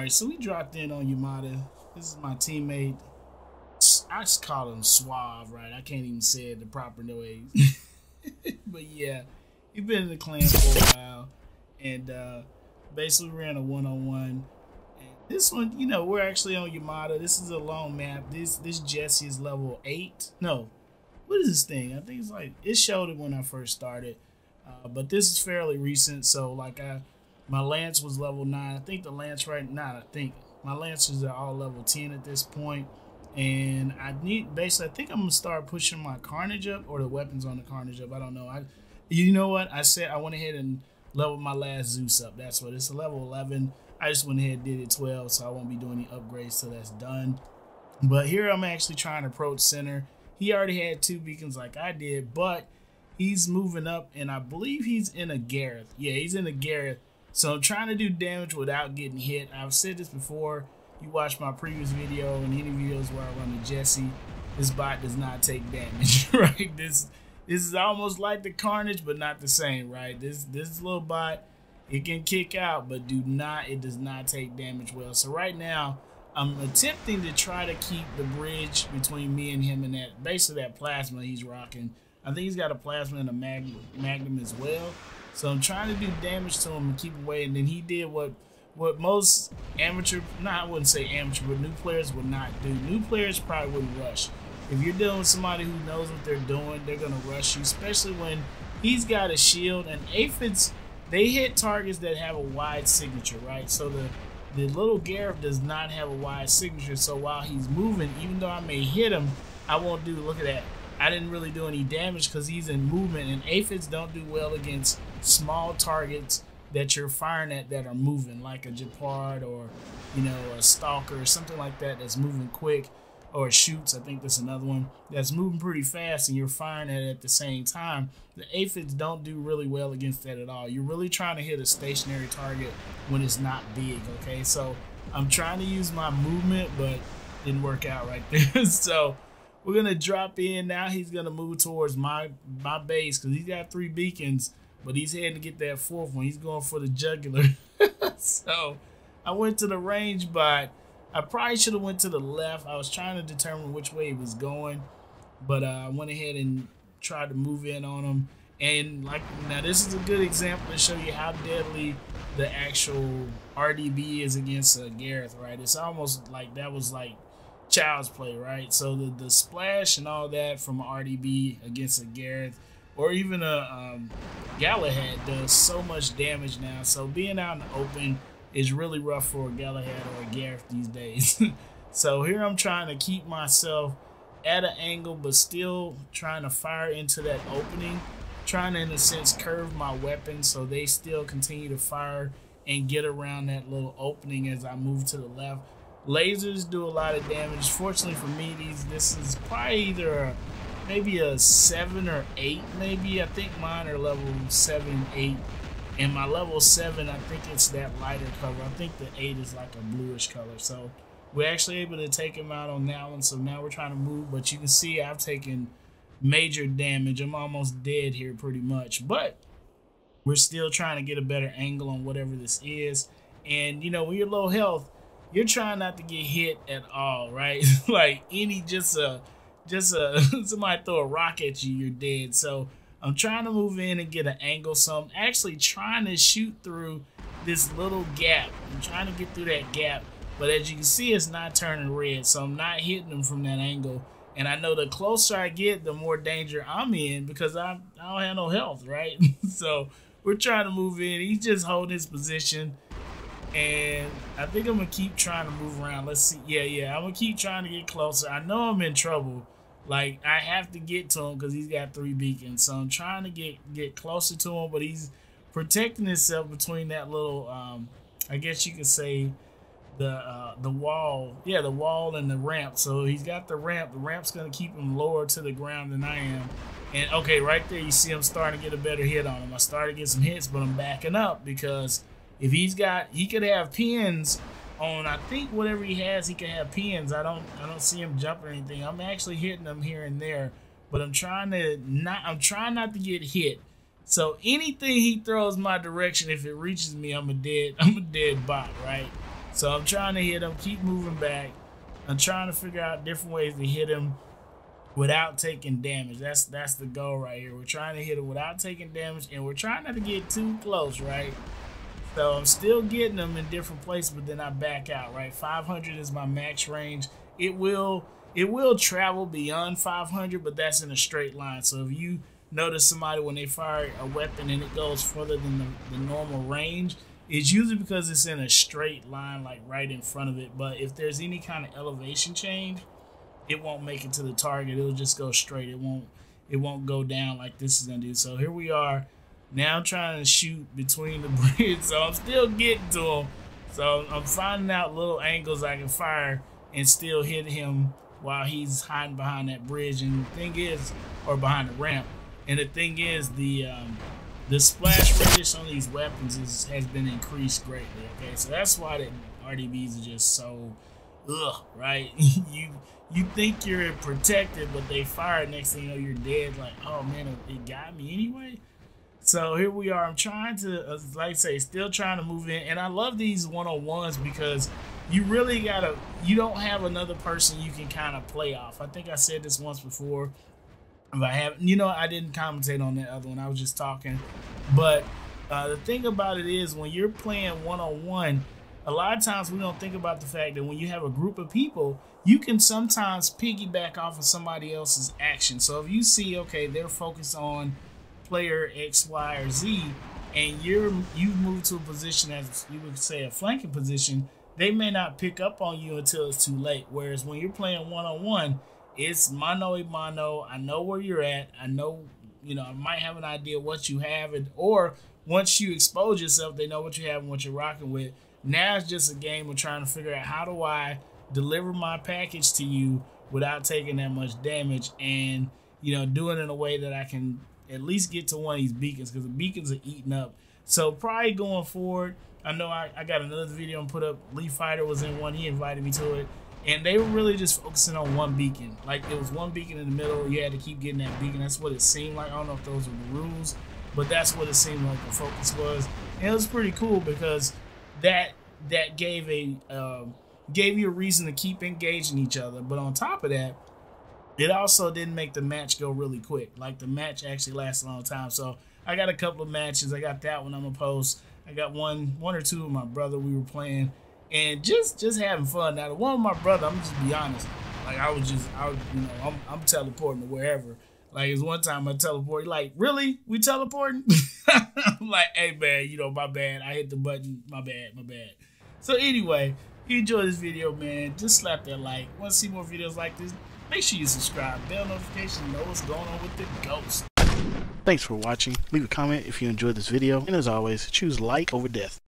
Alright, so we dropped in on Yamada. This is my teammate. I just call him Suave, right? I can't even say it the proper way. But yeah, he's been in the clan for a while. And basically ran a one-on-one. And this one, you know, we're actually on Yamada. This is a long map. This Jesse is level 8. No, what is this thing? I think it's like, it showed it when I first started. But this is fairly recent, so like my lance was level 9. I think the lance I think my lancers are all level 10 at this point. And I think I'm gonna start pushing my carnage up, or the weapons on the carnage up. I don't know. You know what? I went ahead and leveled my last Zeus up. That's what it's a level 11. I just went ahead and did it 12, so I won't be doing any upgrades till that's done. But here I'm actually trying to approach center. He already had 2 beacons like I did, but he's moving up, and I believe he's in a Gareth. Yeah, he's in a Gareth. So I'm trying to do damage without getting hit. I've said this before. You watch my previous video and any videos where I run the Jesse. This bot does not take damage, right? This is almost like the Carnage, but not the same, right? This little bot, it can kick out, but it does not take damage well. So right now, I'm attempting to try to keep the bridge between me and him and basically that plasma he's rocking. I think he's got a plasma and a magnum as well. So I'm trying to do damage to him and keep away. And then he did what most amateur, I wouldn't say amateur, but new players would not do. New players probably wouldn't rush. If you're dealing with somebody who knows what they're doing, they're going to rush you, especially when he's got a shield. And aphids, they hit targets that have a wide signature, right? So the little Gareth does not have a wide signature. So while he's moving, even though I may hit him, I won't do, look at that. I didn't really do any damage because he's in movement, and aphids don't do well against small targets that you're firing at that are moving, like a Gepard or, you know, a Stalker or something like that that's moving quick, or Shoots. I think that's another one that's moving pretty fast and you're firing at it at the same time. The aphids don't do really well against that at all. You're really trying to hit a stationary target when it's not big, okay? So I'm trying to use my movement, but didn't work out right there. So we're gonna drop in now. He's gonna move towards my base because he's got 3 beacons, but he's heading to get that 4th one. He's going for the jugular. So I went to the range, but I probably should have went to the left. I was trying to determine which way he was going, but I went ahead and tried to move in on him. And like, now this is a good example to show you how deadly the actual RDB is against Gareth, right? It's almost like that was like child's play, right? So the splash and all that from RDB against a Gareth or even a Galahad does so much damage now. So being out in the open is really rough for a Galahad or a Gareth these days. So here I'm trying to keep myself at an angle, but still trying to fire into that opening, trying to, in a sense, curve my weapon so they still continue to fire and get around that little opening as I move to the left. Lasers do a lot of damage. Fortunately for me, this is probably either maybe a 7 or 8, maybe. I think mine are level 7, 8. And my level 7, I think it's that lighter color. I think the 8 is like a bluish color. So we're actually able to take him out on that one. So now we're trying to move. But you can see I've taken major damage. I'm almost dead here pretty much. But we're still trying to get a better angle on whatever this is. And, you know, when you're low health, you're trying not to get hit at all, right? Like somebody throw a rock at you, you're dead. So I'm trying to move in and get an angle. So I'm actually trying to shoot through this little gap. I'm trying to get through that gap. But as you can see, it's not turning red. So I'm not hitting them from that angle. And I know the closer I get, the more danger I'm in because I don't have no health, right? So we're trying to move in. He's just holding his position. And I think I'm going to keep trying to move around. Let's see. Yeah. I'm going to keep trying to get closer. I know I'm in trouble. Like, I have to get to him because he's got 3 beacons. So I'm trying to get closer to him, but he's protecting himself between that little, I guess you could say, the wall. Yeah, the wall and the ramp. So he's got the ramp. The ramp's going to keep him lower to the ground than I am. And, okay, right there, you see I'm starting to get a better hit on him. I started to get some hits, but I'm backing up because if he could have pins on, I think whatever he has, he can have pins. I don't see him jump or anything. I'm actually hitting him here and there, but I'm trying not to get hit. So anything he throws my direction, if it reaches me, I'm a dead bot, right? So I'm trying to hit him, keep moving back. I'm trying to figure out different ways to hit him without taking damage. That's the goal right here. We're trying to hit him without taking damage, and we're trying not to get too close, right? So I'm still getting them in different places, but then I back out, right? 500 is my max range. It will travel beyond 500, but that's in a straight line. So if you notice somebody when they fire a weapon and it goes further than the normal range, it's usually because it's in a straight line, like right in front of it. But if there's any kind of elevation change, it won't make it to the target. It'll just go straight. It won't go down like this is gonna do. So here we are. Now I'm trying to shoot between the bridge, so I'm still getting to him. So I'm finding out little angles I can fire and still hit him while he's hiding behind that bridge. And the thing is, or behind the ramp. And the thing is, the splash radius on these weapons has been increased greatly. Okay, so that's why the RDBs are just so right? You think you're protected, but they fire. Next thing you know, you're dead. Like, oh man, it got me anyway. So here we are. I'm trying to, like I say, still trying to move in. And I love these one-on-ones because you really you don't have another person you can kind of play off. I think I said this once before. If I haven't, I didn't commentate on that other one. I was just talking. But the thing about it is, when you're playing one-on-one, a lot of times we don't think about the fact that when you have a group of people, you can sometimes piggyback off of somebody else's action. So if you see, okay, they're focused on player X, Y, or Z, and you move to a position as you would say a flanking position, they may not pick up on you until it's too late. Whereas when you're playing one-on-one, it's mano a mano. I know where you're at. I know, I might have an idea what you have, or once you expose yourself, they know what you have and what you're rocking with. Now it's just a game of trying to figure out how do I deliver my package to you without taking that much damage, and do it in a way that I can at least get to one of these beacons, because the beacons are eating up. So probably going forward, I know I got another video and put up. Lee Fighter was in one. He invited me to it. And they were really just focusing on one beacon. Like, there was one beacon in the middle. You had to keep getting that beacon. That's what it seemed like. I don't know if those were the rules, but that's what it seemed like the focus was. And it was pretty cool because that gave you a reason to keep engaging each other. But on top of that, it also didn't make the match go really quick. Like, the match actually lasted a long time. So I got a couple of matches. I got that one I'm gonna post. I got one or two with my brother. We were playing and just having fun. Now the one with my brother, I'm just be honest. Like, I'm teleporting to wherever. Like, it's one time I teleport. Like, really? We teleporting? I'm like, hey man, my bad. I hit the button. My bad. So anyway, if you enjoyed this video, man, just slap that like. Want to see more videos like this? Make sure you subscribe, bell notification, know what's going on with the ghost. Thanks for watching. Leave a comment if you enjoyed this video. And as always, choose like over death.